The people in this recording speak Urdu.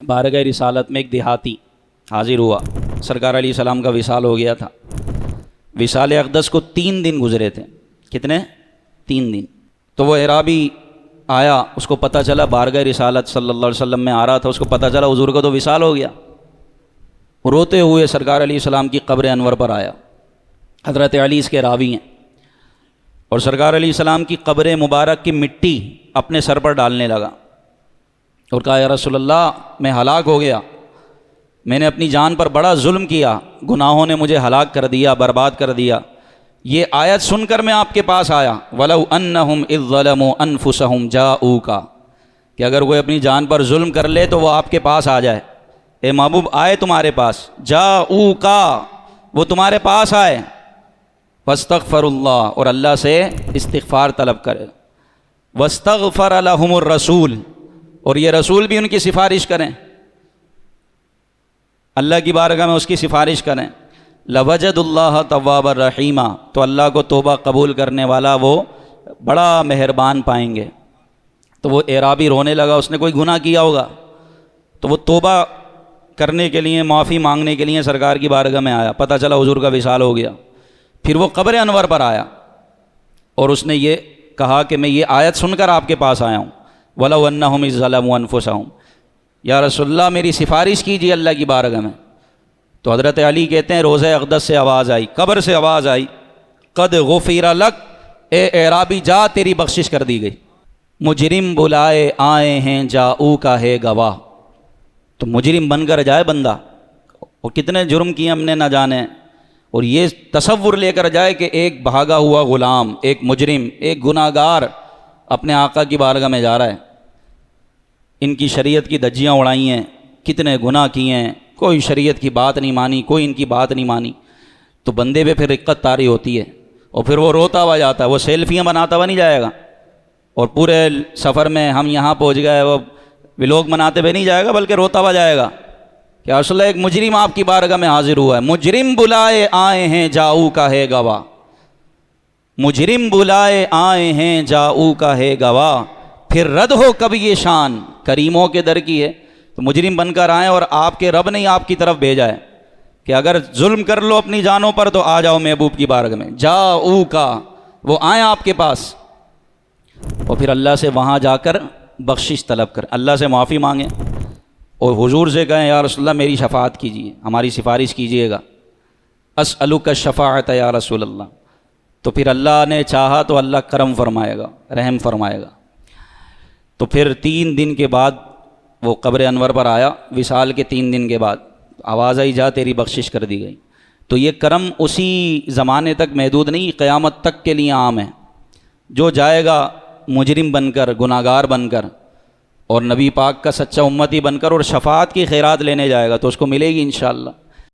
بارگاہ رسالت میں ایک دیہاتی حاضر ہوا، سرکار علیہ السلام کا وصال ہو گیا تھا۔ وصال اقدس کو 3 دن گزرے تھے۔ کتنے؟ 3 دن۔ تو وہ اعرابی آیا، اس کو پتہ چلا بارگاہ رسالت صلی اللہ علیہ وسلم میں آ رہا تھا، اس کو پتہ چلا حضور کا تو وصال ہو گیا۔ روتے ہوئے سرکار علیہ السلام کی قبر انور پر آیا۔ حضرت علی اس کے راوی ہیں، اور سرکار علیہ السلام کی قبر مبارک کی مٹی اپنے سر پر ڈالنے لگا اور کہا یا رسول اللہ، میں ہلاک ہو گیا، میں نے اپنی جان پر بڑا ظلم کیا، گناہوں نے مجھے ہلاک کر دیا، برباد کر دیا۔ یہ آیت سن کر میں آپ کے پاس آیا، وَلَوْ أَنَّهُمْ إِذْ ظَلَمُوا أَنفُسَهُمْ جَاءُوكَ، کہ اگر کوئی اپنی جان پر ظلم کر لے تو وہ آپ کے پاس آ جائے۔ اے محبوب، آئے تمہارے پاس، جَاءُوكَ، وہ تمہارے پاس آئے، وَاسْتَغْفَرُ اللَّهُ، اور اللہ سے استغفار طلب کرے، وَاسْتَغْفَرَ لَهُمُ الرَّسُولُ، اور یہ رسول بھی ان کی سفارش کریں، اللہ کی بارگاہ میں اس کی سفارش کریں۔ لَوَجَدُ اللَّهَ تَوَّابًا رَحِيمًا، تو اللہ کو توبہ قبول کرنے والا وہ بڑا مہربان پائیں گے۔ تو وہ اعرابی رونے لگا، اس نے کوئی گناہ کیا ہوگا، تو وہ توبہ کرنے کے لیے، معافی مانگنے کے لیے سرکار کی بارگاہ میں آیا۔ پتہ چلا حضور کا وصال ہو گیا۔ پھر وہ قبر انور پر آیا اور اس نے یہ کہا کہ میں یہ آیت سن کر آپ کے پاس آیا ہوں، وَلَوْ أَنَّهُمْ إِذْ ظَلَمُوا أَنفُسَهُمْ، یا رسول اللہ میری سفارش کیجیے اللہ کی بارگاہ میں۔ تو حضرت علی کہتے ہیں روضہ اقدس سے آواز آئی، قبر سے آواز آئی، قد غفر لک، اے اعرابی جا، تیری بخشش کر دی گئی۔ مجرم بلائے آئے ہیں جاؤ کا ہے گواہ، تو مجرم بن کر جائے بندہ، اور کتنے جرم کیے ہم نے نہ جانے، اور یہ تصور لے کر جائے کہ ایک بھاگا ہوا غلام، ایک مجرم، ایک گناہ گار اپنے آقا کی بارگاہ میں جا رہا ہے۔ ان کی شریعت کی دھجیاں اڑائی ہیں، کتنے گناہ کیے ہیں، کوئی شریعت کی بات نہیں مانی، کوئی ان کی بات نہیں مانی، تو بندے پہ پھر رقت طاری ہوتی ہے، اور پھر وہ روتا ہوا جاتا ہے، وہ سیلفیاں بناتا ہوا نہیں جائے گا، اور پورے سفر میں ہم یہاں پہنچ گئے وہ ولاگ بناتے ہوئے نہیں جائے گا، بلکہ روتا ہوا جائے گا کہ رسول اللہ ایک مجرم آپ کی بارگاہ میں حاضر ہوا ہے، مجرم بلائے آئے ہیں جاؤ کا ہے گواہ، مجرم بلائے آئے ہیں جاؤ کا ہے گواہ، پھر رد ہو کب یہ شان کریموں کے در کی ہے۔ تو مجرم بن کر آئیں اور آپ کے رب نے آپ کی طرف بھیجا ہے کہ اگر ظلم کر لو اپنی جانوں پر تو آ جاؤ محبوب کی بارگاہ میں، جاؤ کا، وہ آئیں آپ کے پاس، اور پھر اللہ سے وہاں جا کر بخشش طلب کر، اللہ سے معافی مانگیں، اور حضور سے کہیں یا رسول اللہ میری شفاعت کیجیے، ہماری سفارش کیجیے گا، اسألک الشفاعۃ یا رسول اللہ۔ تو پھر اللہ نے چاہا تو اللہ کرم فرمائے گا، رحم فرمائے گا۔ تو پھر 3 دن کے بعد وہ قبر انور پر آیا، وصال کے 3 دن کے بعد آواز آئی جا تیری بخشش کر دی گئی۔ تو یہ کرم اسی زمانے تک محدود نہیں، قیامت تک کے لیے عام ہے۔ جو جائے گا مجرم بن کر، گناہ گار بن کر، اور نبی پاک کا سچا امتی بن کر، اور شفاعت کی خیرات لینے جائے گا تو اس کو ملے گی انشاءاللہ۔